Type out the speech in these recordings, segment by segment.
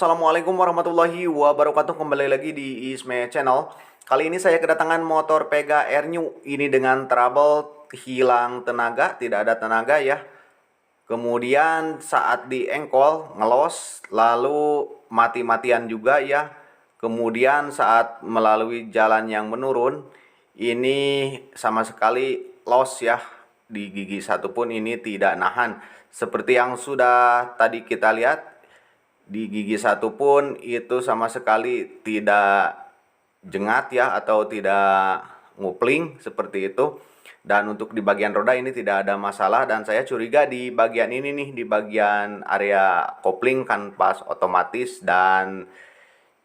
Assalamualaikum warahmatullahi wabarakatuh. Kembali lagi di Isme Channel. Kali ini saya kedatangan motor Pega Air New. Ini dengan trouble hilang tenaga, tidak ada tenaga ya. Kemudian saat diengkol ngelos, lalu mati-matian juga ya. Kemudian saat melalui jalan yang menurun, ini sama sekali los ya. Di gigi satu pun ini tidak nahan. Seperti yang sudah tadi kita lihat, di gigi satu pun itu sama sekali tidak jengat ya, atau tidak ngupling seperti itu. Dan untuk di bagian roda ini tidak ada masalah, dan saya curiga di bagian ini nih, di bagian area kopling kanvas otomatis dan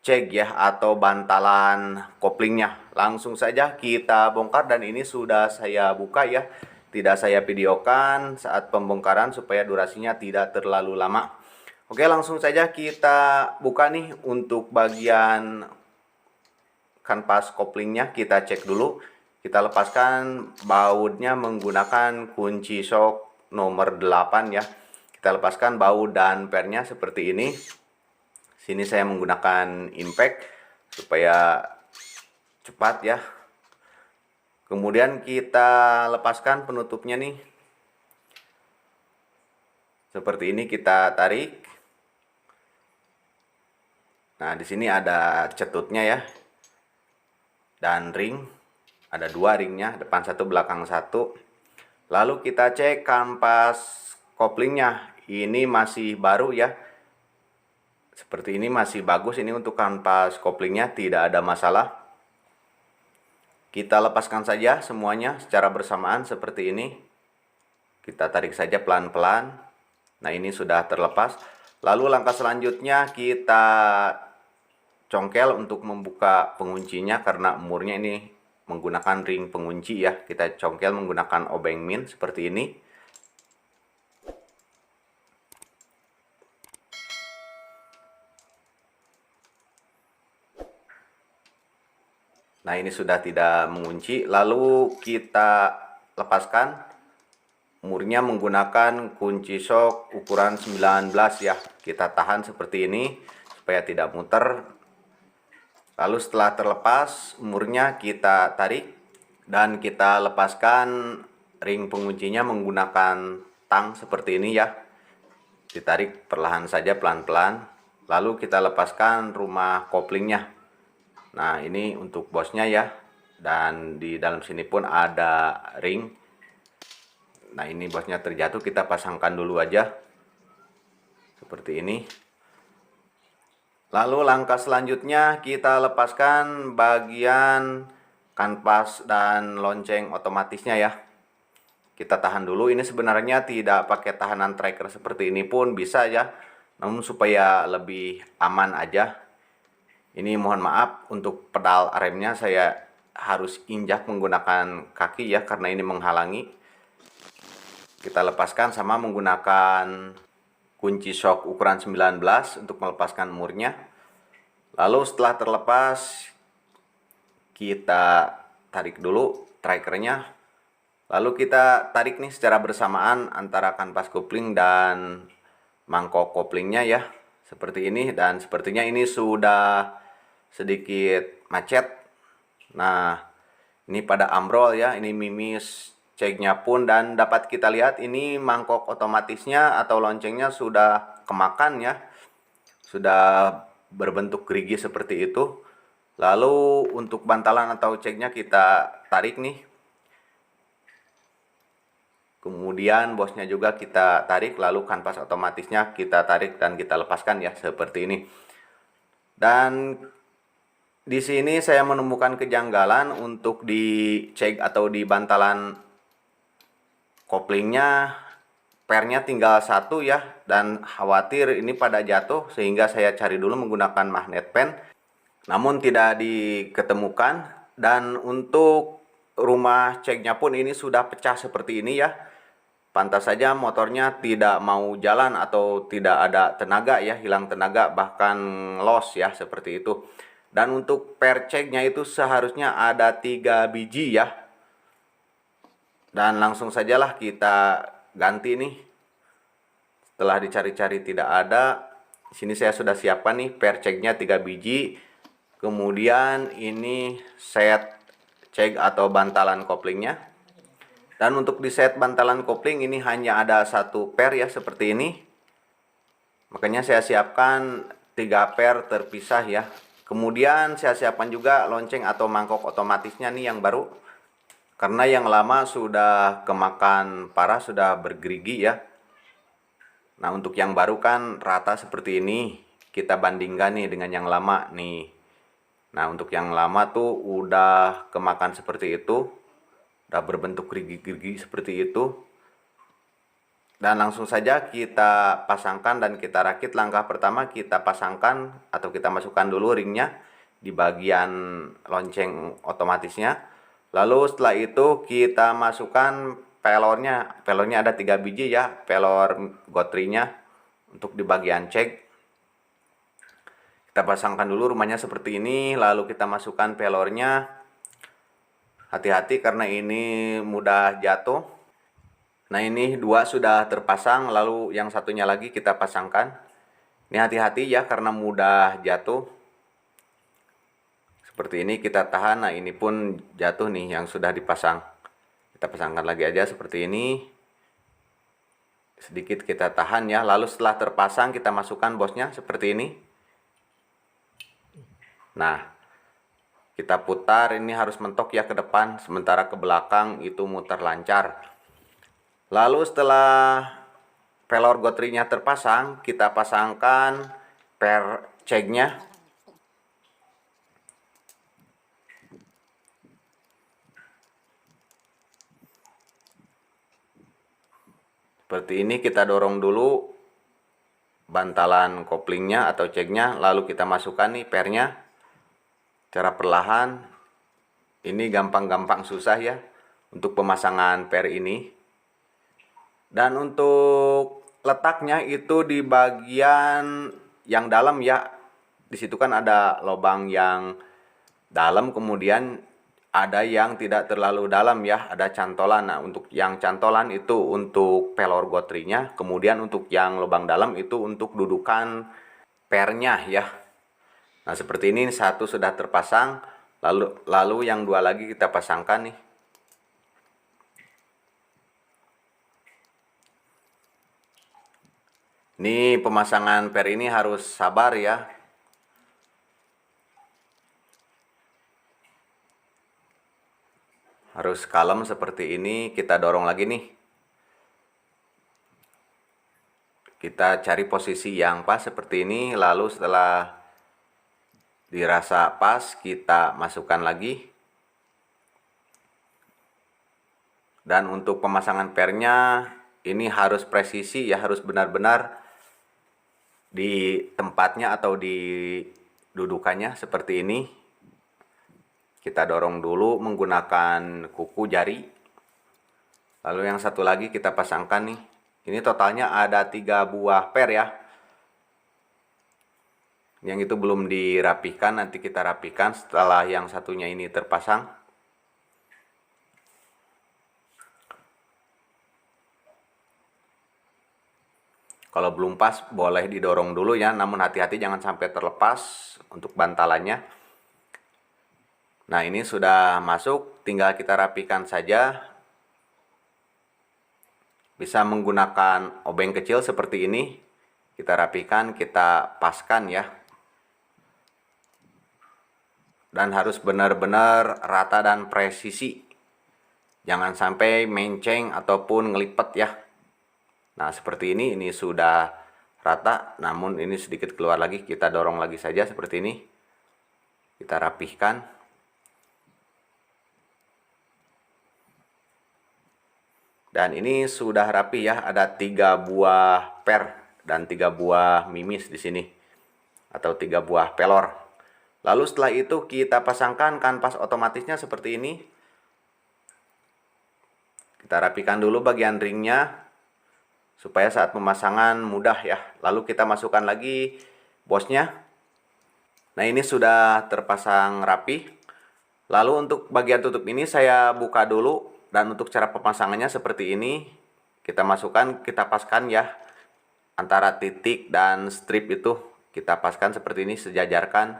cek ya, atau bantalan koplingnya. Langsung saja kita bongkar, dan ini sudah saya buka ya, tidak saya videokan saat pembongkaran supaya durasinya tidak terlalu lama. Oke, langsung saja kita buka nih. Untuk bagian kanvas koplingnya kita cek dulu. Kita lepaskan bautnya menggunakan kunci shock nomor 8 ya. Kita lepaskan baut dan pernya seperti ini. Sini saya menggunakan impact supaya cepat ya. Kemudian kita lepaskan penutupnya nih. Seperti ini kita tarik. Nah, di sini ada cetutnya ya. Dan ring. Ada dua ringnya, depan satu, belakang satu. Lalu kita cek kanvas koplingnya. Ini masih baru ya. Seperti ini masih bagus. Ini untuk kanvas koplingnya tidak ada masalah. Kita lepaskan saja semuanya secara bersamaan seperti ini. Kita tarik saja pelan-pelan. Nah, ini sudah terlepas. Lalu langkah selanjutnya kita congkel untuk membuka penguncinya, karena umurnya ini menggunakan ring pengunci ya. Kita congkel menggunakan obeng min seperti ini. Nah, ini sudah tidak mengunci. Lalu kita lepaskan umurnya menggunakan kunci shock ukuran 19 ya. Kita tahan seperti ini supaya tidak muter. Lalu setelah terlepas umurnya kita tarik, dan kita lepaskan ring penguncinya menggunakan tang seperti ini ya. Ditarik perlahan saja, pelan-pelan. Lalu kita lepaskan rumah koplingnya. Nah, ini untuk bosnya ya. Dan di dalam sini pun ada ring. Nah, ini bosnya terjatuh, kita pasangkan dulu aja seperti ini. Lalu langkah selanjutnya kita lepaskan bagian kanvas dan lonceng otomatisnya ya. Kita tahan dulu. Ini sebenarnya tidak pakai tahanan tracker seperti ini pun bisa ya, namun supaya lebih aman aja. Ini mohon maaf, untuk pedal remnya saya harus injak menggunakan kaki ya, karena ini menghalangi. Kita lepaskan sama menggunakan kunci shock ukuran 19 untuk melepaskan murnya. Lalu setelah terlepas, kita tarik dulu trackernya. Lalu kita tarik nih secara bersamaan antara kanvas kopling dan mangkok koplingnya ya. Seperti ini, dan sepertinya ini sudah sedikit macet. Nah, ini pada ambrol ya, ini mimis ceknya pun, dan dapat kita lihat ini mangkok otomatisnya atau loncengnya sudah kemakan ya, sudah berbentuk gerigi seperti itu. Lalu untuk bantalan atau ceknya kita tarik nih. Kemudian bosnya juga kita tarik, lalu kanvas otomatisnya kita tarik dan kita lepaskan ya, seperti ini. Dan di sini saya menemukan kejanggalan untuk di cek atau di bantalan koplingnya, pernya tinggal satu ya, dan khawatir ini pada jatuh, sehingga saya cari dulu menggunakan magnet pen, namun tidak diketemukan. Dan untuk rumah ceknya pun ini sudah pecah seperti ini ya. Pantas saja motornya tidak mau jalan atau tidak ada tenaga ya, hilang tenaga, bahkan los ya, seperti itu. Dan untuk per ceknya itu seharusnya ada 3 biji ya. Dan langsung sajalah kita ganti nih. Setelah dicari-cari tidak ada, Di sini saya sudah siapkan nih per ceknya 3 biji. Kemudian ini set cek atau bantalan koplingnya. Dan untuk di set bantalan kopling ini hanya ada satu per ya, seperti ini. Makanya saya siapkan 3 per terpisah ya. Kemudian saya siapkan juga lonceng atau mangkok otomatisnya nih yang baru. Karena yang lama sudah kemakan parah, sudah bergerigi ya. Nah, untuk yang baru kan rata seperti ini. Kita bandingkan nih dengan yang lama nih. Nah, untuk yang lama tuh udah kemakan seperti itu. Udah berbentuk gerigi-gerigi seperti itu. Dan langsung saja kita pasangkan dan kita rakit. Langkah pertama kita pasangkan atau kita masukkan dulu ringnya di bagian lonceng otomatisnya. Lalu setelah itu kita masukkan pelornya. Pelornya ada 3 biji ya, pelor gotrinya untuk di bagian cek. Kita pasangkan dulu rumahnya seperti ini, lalu kita masukkan pelornya. Hati-hati karena ini mudah jatuh. Nah, ini 2 sudah terpasang, lalu yang satunya lagi kita pasangkan. Ini hati-hati ya karena mudah jatuh. Seperti ini kita tahan. Nah, ini pun jatuh nih yang sudah dipasang. Kita pasangkan lagi aja seperti ini. Sedikit kita tahan ya. Lalu setelah terpasang kita masukkan bosnya seperti ini. Nah, kita putar, ini harus mentok ya ke depan, sementara ke belakang itu muter lancar. Lalu setelah pelor gotrinya terpasang, kita pasangkan per ceknya. Seperti ini kita dorong dulu bantalan koplingnya atau ceknya, lalu kita masukkan nih pernya secara perlahan. Ini gampang-gampang susah ya untuk pemasangan per ini. Dan untuk letaknya itu di bagian yang dalam ya. Di situ kan ada lubang yang dalam, kemudian ada yang tidak terlalu dalam ya, ada cantolan. Nah, untuk yang cantolan itu untuk pelor gotrinya, kemudian untuk yang lubang dalam itu untuk dudukan pernya ya. Nah, seperti ini satu sudah terpasang, lalu yang 2 lagi kita pasangkan nih. Ini pemasangan per ini harus sabar ya. Harus kalem seperti ini, kita dorong lagi nih. Kita cari posisi yang pas seperti ini, lalu setelah dirasa pas kita masukkan lagi. Dan untuk pemasangan pernya ini harus presisi ya, harus benar-benar di tempatnya atau di dudukannya seperti ini. Kita dorong dulu menggunakan kuku jari. Lalu yang satu lagi kita pasangkan nih. Ini totalnya ada 3 buah per ya. Yang itu belum dirapikan, nanti kita rapikan setelah yang satunya ini terpasang. Kalau belum pas boleh didorong dulu ya, namun hati-hati jangan sampai terlepas untuk bantalannya. Nah, ini sudah masuk, tinggal kita rapikan saja. Bisa menggunakan obeng kecil seperti ini. Kita rapikan, kita paskan ya. Dan harus benar-benar rata dan presisi. Jangan sampai menceng ataupun ngelipet ya. Nah, seperti ini sudah rata, namun ini sedikit keluar lagi, kita dorong lagi saja seperti ini. Kita rapihkan. Dan ini sudah rapi ya, ada 3 buah per dan 3 buah mimis di sini. Atau 3 buah pelor. Lalu setelah itu kita pasangkan kanvas otomatisnya seperti ini. Kita rapikan dulu bagian ringnya supaya saat pemasangan mudah ya. Lalu kita masukkan lagi bosnya. Nah, ini sudah terpasang rapi. Lalu untuk bagian tutup ini saya buka dulu. Dan untuk cara pemasangannya seperti ini. Kita masukkan, kita paskan ya. antara titik dan strip itu kita paskan seperti ini, sejajarkan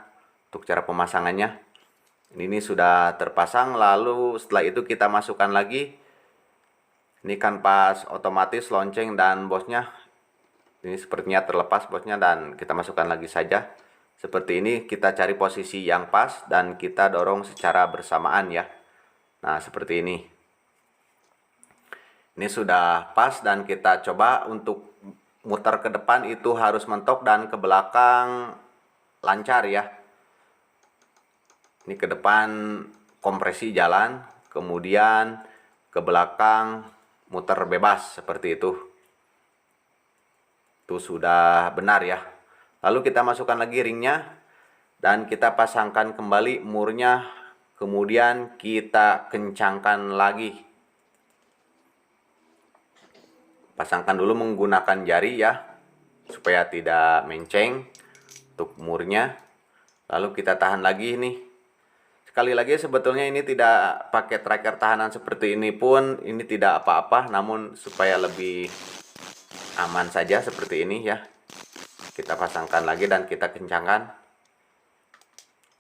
untuk cara pemasangannya. Ini sudah terpasang, lalu setelah itu kita masukkan lagi. Ini kanvas otomatis lonceng dan bosnya. Ini sepertinya terlepas bosnya dan kita masukkan lagi saja. Seperti ini kita cari posisi yang pas dan kita dorong secara bersamaan ya. Nah, seperti ini. Ini sudah pas dan kita coba untuk muter ke depan itu harus mentok dan ke belakang lancar ya. Ini ke depan kompresi jalan, kemudian ke belakang muter bebas seperti itu. Itu sudah benar ya. Lalu kita masukkan lagi ringnya dan kita pasangkan kembali murnya, kemudian kita kencangkan lagi. Pasangkan dulu menggunakan jari ya, supaya tidak menceng untuk murnya. Lalu kita tahan lagi nih. Sekali lagi sebetulnya ini tidak pakai tracker tahanan seperti ini pun ini tidak apa-apa, namun supaya lebih aman saja seperti ini ya. Kita pasangkan lagi dan kita kencangkan.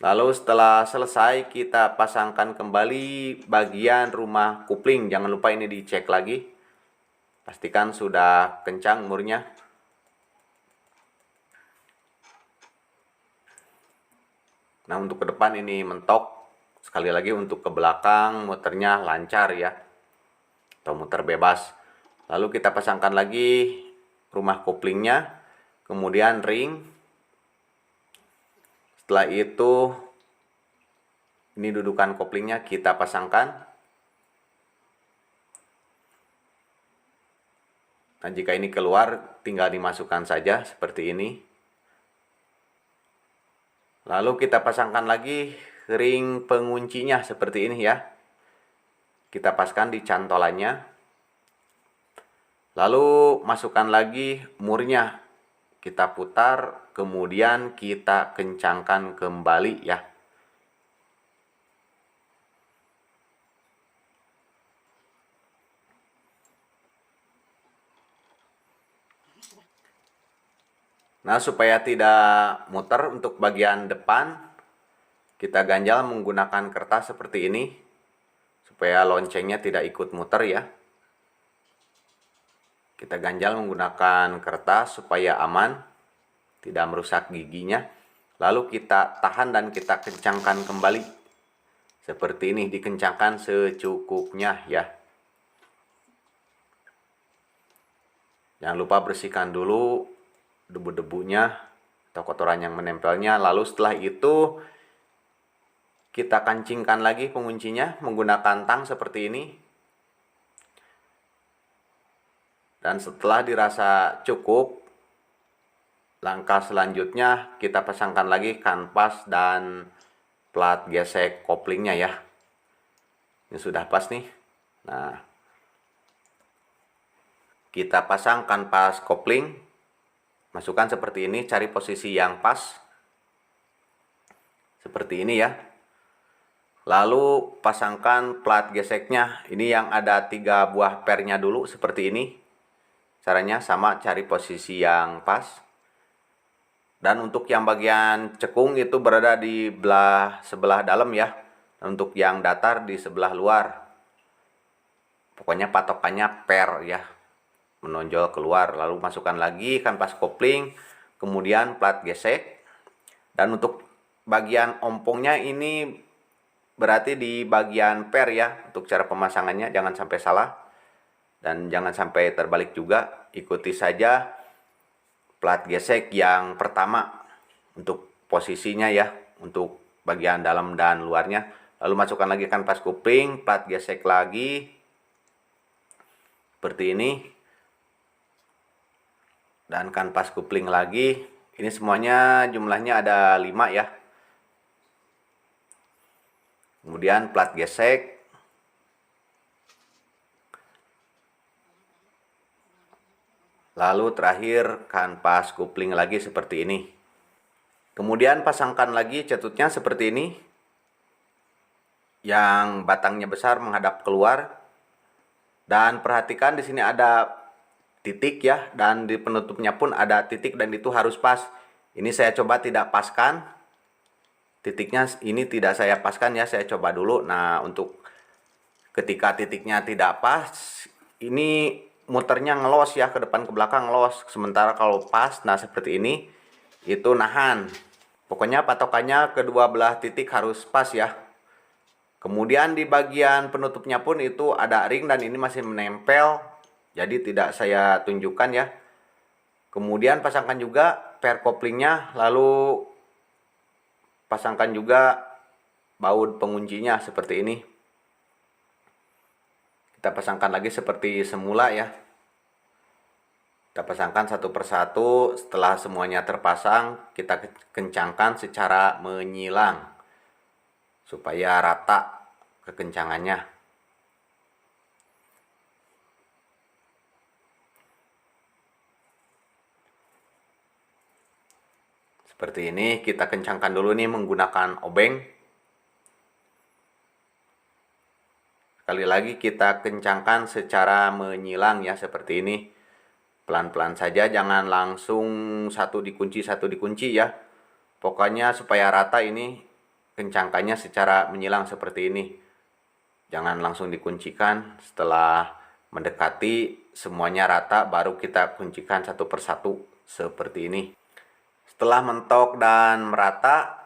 Lalu setelah selesai kita pasangkan kembali bagian rumah kupling. Jangan lupa ini dicek lagi. Pastikan sudah kencang murnya. Nah, untuk ke depan ini mentok. Sekali lagi untuk ke belakang muternya lancar ya. Atau muter bebas. Lalu kita pasangkan lagi rumah koplingnya. Kemudian ring. Setelah itu ini dudukan koplingnya kita pasangkan. Nah, jika ini keluar tinggal dimasukkan saja seperti ini. Lalu kita pasangkan lagi ring penguncinya seperti ini ya. Kita paskan di cantolannya. Lalu masukkan lagi murnya. Kita putar, kemudian kita kencangkan kembali ya. Nah, supaya tidak muter untuk bagian depan, kita ganjal menggunakan kertas seperti ini, supaya loncengnya tidak ikut muter ya. Kita ganjal menggunakan kertas supaya aman, tidak merusak giginya. Lalu kita tahan dan kita kencangkan kembali. Seperti ini, dikencangkan secukupnya ya. Jangan lupa bersihkan dulu debu-debunya atau kotoran yang menempelnya. Lalu setelah itu kita kancingkan lagi penguncinya menggunakan tang seperti ini. Dan setelah dirasa cukup, langkah selanjutnya kita pasangkan lagi kanvas dan plat gesek koplingnya ya. Ini sudah pas nih. Nah, kita pasang kanvas kopling. Masukkan seperti ini, cari posisi yang pas. Seperti ini ya. Lalu pasangkan plat geseknya. Ini yang ada 3 buah pernya dulu seperti ini. Caranya sama, cari posisi yang pas. Dan untuk yang bagian cekung itu berada di sebelah dalam ya. Dan untuk yang datar di sebelah luar. Pokoknya patokannya per ya. Menonjol keluar. Lalu masukkan lagi kanvas kopling, kemudian plat gesek. Dan untuk bagian ompongnya ini berarti di bagian per ya. Untuk cara pemasangannya jangan sampai salah dan jangan sampai terbalik juga. Ikuti saja plat gesek yang pertama untuk posisinya ya, untuk bagian dalam dan luarnya. Lalu masukkan lagi kanvas kopling, plat gesek lagi seperti ini. Dan kanvas kopling lagi. Ini semuanya jumlahnya ada 5 ya. Kemudian plat gesek. Lalu terakhir kanvas kopling lagi seperti ini. Kemudian pasangkan lagi catutnya seperti ini. Yang batangnya besar menghadap keluar. Dan perhatikan di sini ada titik ya, dan di penutupnya pun ada titik dan itu harus pas. Ini saya coba tidak paskan. Titiknya ini tidak saya paskan ya, saya coba dulu. Nah, untuk ketika titiknya tidak pas, ini muternya ngelos ya, ke depan ke belakang ngelos. Sementara kalau pas, nah seperti ini, itu nahan. Pokoknya patokannya kedua belah titik harus pas ya. Kemudian di bagian penutupnya pun itu ada ring dan ini masih menempel. Jadi tidak saya tunjukkan ya. Kemudian pasangkan juga pair couplingnya, lalu pasangkan juga baut penguncinya seperti ini. Kita pasangkan lagi seperti semula ya. Kita pasangkan satu persatu. Setelah semuanya terpasang, kita kencangkan secara menyilang supaya rata kekencangannya. Seperti ini, kita kencangkan dulu nih menggunakan obeng. Sekali lagi kita kencangkan secara menyilang ya, seperti ini. Pelan-pelan saja, jangan langsung satu dikunci ya. Pokoknya supaya rata ini, kencangkannya secara menyilang seperti ini. Jangan langsung dikuncikan. Setelah mendekati semuanya rata, baru kita kuncikan satu persatu seperti ini. Setelah mentok dan merata,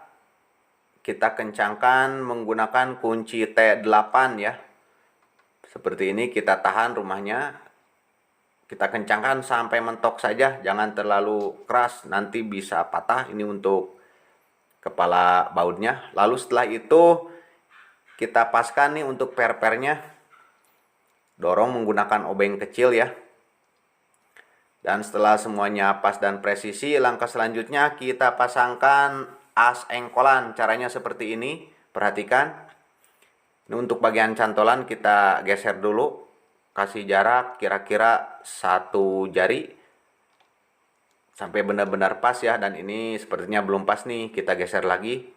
kita kencangkan menggunakan kunci T8 ya. Seperti ini, kita tahan rumahnya. Kita kencangkan sampai mentok saja, jangan terlalu keras, nanti bisa patah. Ini untuk kepala bautnya. Lalu setelah itu kita paskan nih untuk per-pernya. Dorong menggunakan obeng kecil ya. Dan setelah semuanya pas dan presisi, langkah selanjutnya kita pasangkan as engkolan. Caranya seperti ini, perhatikan. Ini untuk bagian cantolan kita geser dulu. Kasih jarak kira-kira 1 jari sampai benar-benar pas ya. Dan ini sepertinya belum pas nih, kita geser lagi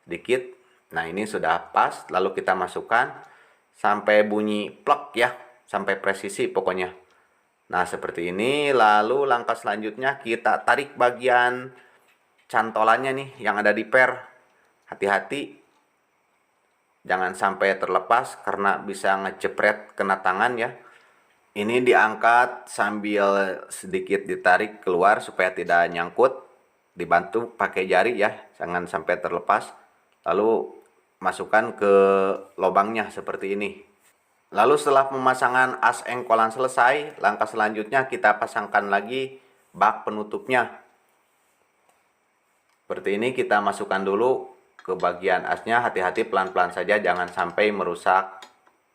sedikit. Nah, ini sudah pas. Lalu kita masukkan sampai bunyi plek ya, sampai presisi pokoknya. Nah, seperti ini. Lalu langkah selanjutnya kita tarik bagian cantolannya nih yang ada di per. Hati-hati jangan sampai terlepas karena bisa ngejepret kena tangan ya. Ini diangkat sambil sedikit ditarik keluar supaya tidak nyangkut. Dibantu pakai jari ya, jangan sampai terlepas. Lalu masukkan ke lubangnya seperti ini. Lalu setelah pemasangan as engkolan selesai, langkah selanjutnya kita pasangkan lagi bak penutupnya. Seperti ini, kita masukkan dulu ke bagian asnya. Hati-hati, pelan-pelan saja, jangan sampai merusak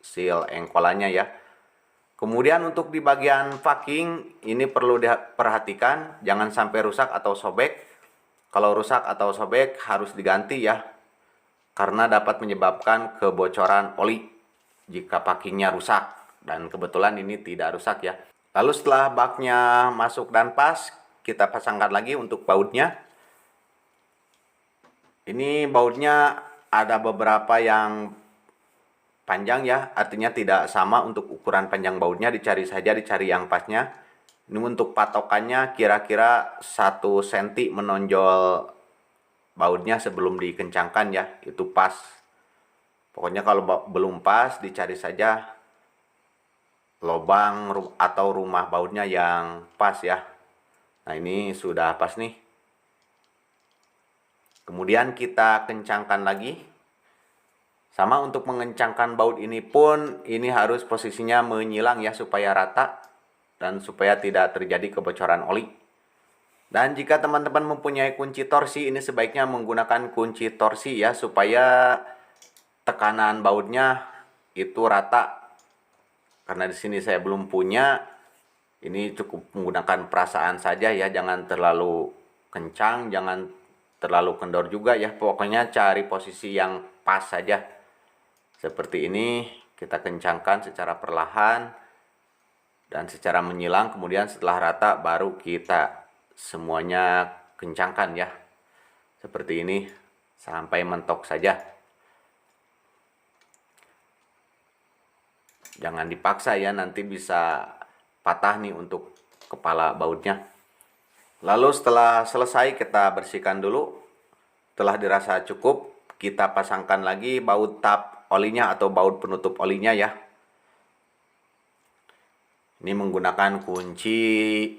seal engkolannya ya. Kemudian untuk di bagian packing, ini perlu diperhatikan, jangan sampai rusak atau sobek. Kalau rusak atau sobek harus diganti ya, karena dapat menyebabkan kebocoran oli jika packingnya rusak. Dan kebetulan ini tidak rusak ya. Lalu setelah baknya masuk dan pas, kita pasangkan lagi untuk bautnya. Ini bautnya ada beberapa yang panjang ya, artinya tidak sama untuk ukuran panjang bautnya. Dicari saja, dicari yang pasnya. Ini untuk patokannya kira-kira 1 cm menonjol bautnya sebelum dikencangkan ya, itu pas. Pokoknya kalau belum pas, dicari saja lubang atau rumah bautnya yang pas ya. Nah, ini sudah pas nih. Kemudian kita kencangkan lagi. Sama, untuk mengencangkan baut ini pun, ini harus posisinya menyilang ya, supaya rata dan supaya tidak terjadi kebocoran oli. Dan jika teman-teman mempunyai kunci torsi, ini sebaiknya menggunakan kunci torsi ya, supaya tekanan bautnya itu rata. Karena di sini saya belum punya, ini cukup menggunakan perasaan saja ya, jangan terlalu kencang, jangan terlalu kendor juga ya. Pokoknya cari posisi yang pas saja. Seperti ini, kita kencangkan secara perlahan dan secara menyilang. Kemudian setelah rata baru kita semuanya kencangkan ya. Seperti ini sampai mentok saja. Jangan dipaksa ya, nanti bisa patah nih untuk kepala bautnya. Lalu setelah selesai kita bersihkan dulu. Setelah dirasa cukup, kita pasangkan lagi baut tab olinya atau baut penutup olinya ya. Ini menggunakan kunci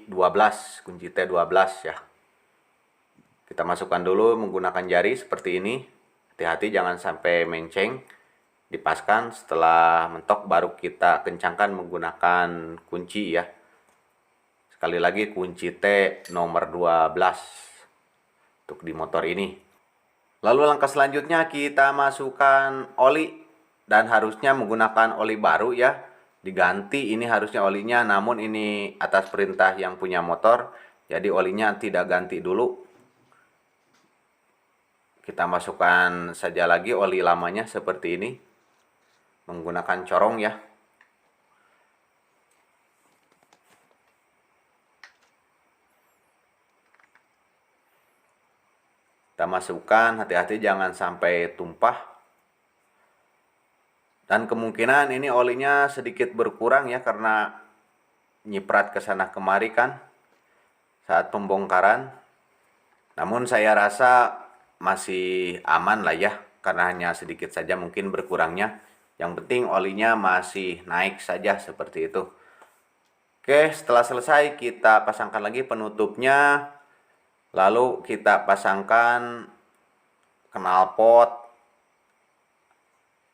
12, kunci T12 ya. Kita masukkan dulu menggunakan jari seperti ini. Hati-hati jangan sampai menceng. Dipaskan, setelah mentok baru kita kencangkan menggunakan kunci ya. Sekali lagi kunci T nomor 12 untuk di motor ini. Lalu langkah selanjutnya kita masukkan oli, dan harusnya menggunakan oli baru ya. Diganti ini harusnya olinya, namun ini atas perintah yang punya motor, jadi olinya tidak ganti dulu. Kita masukkan saja lagi oli lamanya seperti ini menggunakan corong ya. Kita masukkan, hati-hati jangan sampai tumpah. Dan kemungkinan ini olinya sedikit berkurang ya, karena nyiprat ke sana kemari kan saat pembongkaran. Namun saya rasa masih aman lah ya, karena hanya sedikit saja mungkin berkurangnya. Yang penting olinya masih naik saja seperti itu. Oke, setelah selesai kita pasangkan lagi penutupnya. Lalu kita pasangkan knalpot,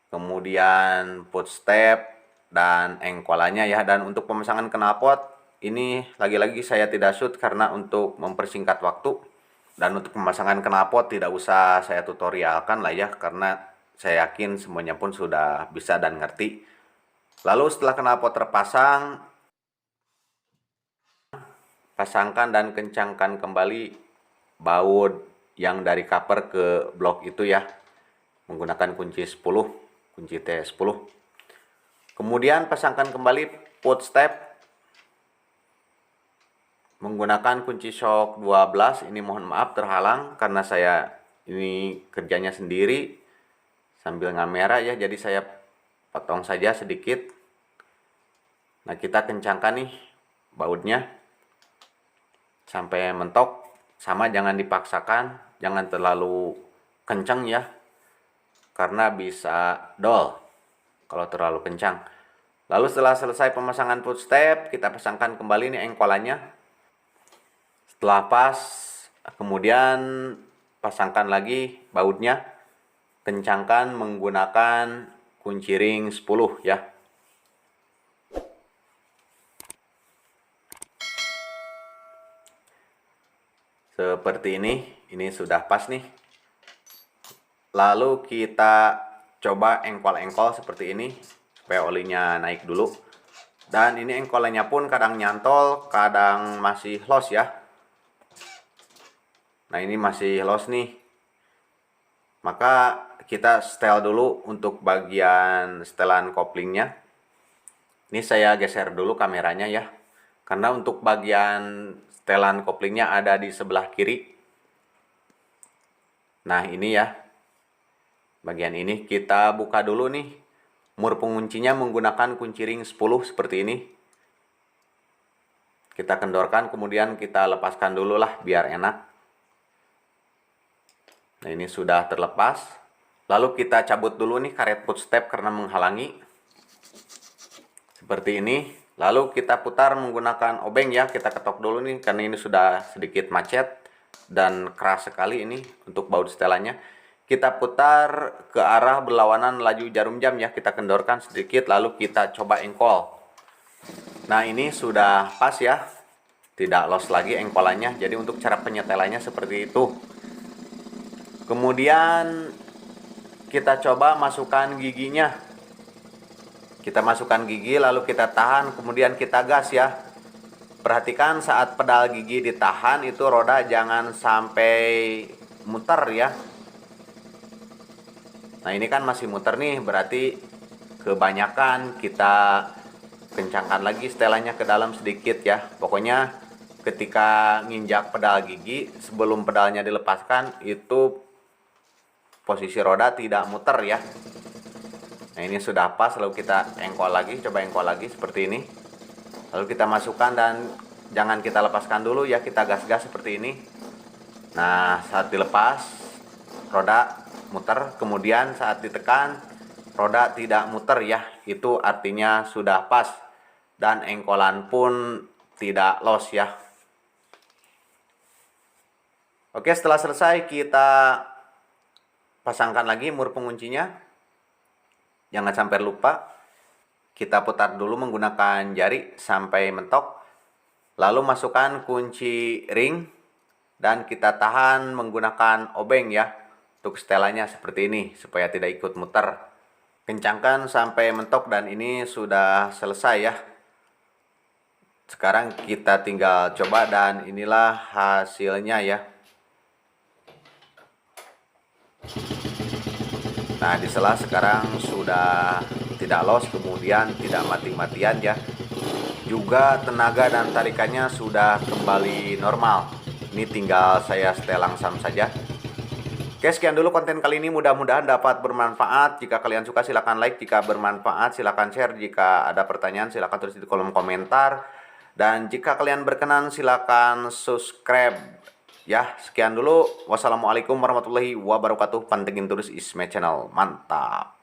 kemudian footstep dan engkolannya ya. Dan untuk pemasangan knalpot ini lagi-lagi saya tidak shoot karena untuk mempersingkat waktu. Dan untuk pemasangan knalpot tidak usah saya tutorialkan lah ya, karena saya yakin semuanya pun sudah bisa dan ngerti. Lalu setelah knalpot terpasang, pasangkan dan kencangkan kembali baut yang dari cover ke blok itu ya, menggunakan kunci 10, kunci T10. Kemudian pasangkan kembali footstep menggunakan kunci shock 12. Ini mohon maaf terhalang karena saya ini kerjanya sendiri sambil ngamera ya, jadi saya potong saja sedikit. Nah, kita kencangkan nih bautnya sampai mentok. Sama, jangan dipaksakan, jangan terlalu kencang ya, karena bisa dol kalau terlalu kencang. Lalu setelah selesai pemasangan footstep, kita pasangkan kembali nih engkolannya. Setelah pas, kemudian pasangkan lagi bautnya, kencangkan menggunakan kunci ring 10 ya. Seperti ini sudah pas nih. Lalu kita coba engkol-engkol seperti ini supaya olinya naik dulu. Dan ini engkolannya pun kadang nyantol, kadang masih los ya. Nah, ini masih los nih. Maka kita setel dulu untuk bagian setelan koplingnya. Ini saya geser dulu kameranya ya, karena untuk bagian setelan koplingnya ada di sebelah kiri. Nah, ini ya, bagian ini kita buka dulu nih mur penguncinya menggunakan kunci ring 10 seperti ini. Kita kendorkan, kemudian kita lepaskan dulu lah biar enak. Nah, ini sudah terlepas. Lalu kita cabut dulu nih karet footstep karena menghalangi. Seperti ini. Lalu kita putar menggunakan obeng ya. Kita ketok dulu nih karena ini sudah sedikit macet dan keras sekali ini untuk baut setelannya. Kita putar ke arah berlawanan laju jarum jam ya. Kita kendorkan sedikit lalu kita coba engkol. Nah, ini sudah pas ya. Tidak los lagi engkolannya. Jadi untuk cara penyetelannya seperti itu. Kemudian kita coba masukkan giginya. Kita masukkan gigi lalu kita tahan, kemudian kita gas ya. Perhatikan saat pedal gigi ditahan itu roda jangan sampai muter ya. Nah, ini kan masih muter nih, berarti kebanyakan. Kita kencangkan lagi setelannya ke dalam sedikit ya. Pokoknya ketika nginjak pedal gigi sebelum pedalnya dilepaskan itu posisi roda tidak muter ya. Nah, ini sudah pas, lalu kita engkol lagi, coba engkol lagi seperti ini. Lalu kita masukkan dan Jangan kita lepaskan dulu ya, kita gas-gas seperti ini. Nah, saat dilepas roda muter, kemudian saat ditekan roda tidak muter ya, itu artinya sudah pas dan engkolan pun tidak los ya. Oke, setelah selesai kita pasangkan lagi mur penguncinya. Jangan sampai lupa. Kita putar dulu menggunakan jari sampai mentok. Lalu masukkan kunci ring dan kita tahan menggunakan obeng ya. Untuk setelannya seperti ini supaya tidak ikut muter. Kencangkan sampai mentok dan ini sudah selesai ya. Sekarang kita tinggal coba dan inilah hasilnya ya. Nah, di sela sekarang sudah tidak los, kemudian tidak mati-matian ya. Juga tenaga dan tarikannya sudah kembali normal. Ini tinggal saya setelan sam saja. Oke, sekian dulu konten kali ini, mudah-mudahan dapat bermanfaat. Jika kalian suka silahkan like, jika bermanfaat silahkan share. Jika ada pertanyaan silahkan tulis di kolom komentar. Dan jika kalian berkenan silahkan subscribe. Ya, sekian dulu. Wassalamualaikum warahmatullahi wabarakatuh. Pantengin terus Isme Channel. Mantap.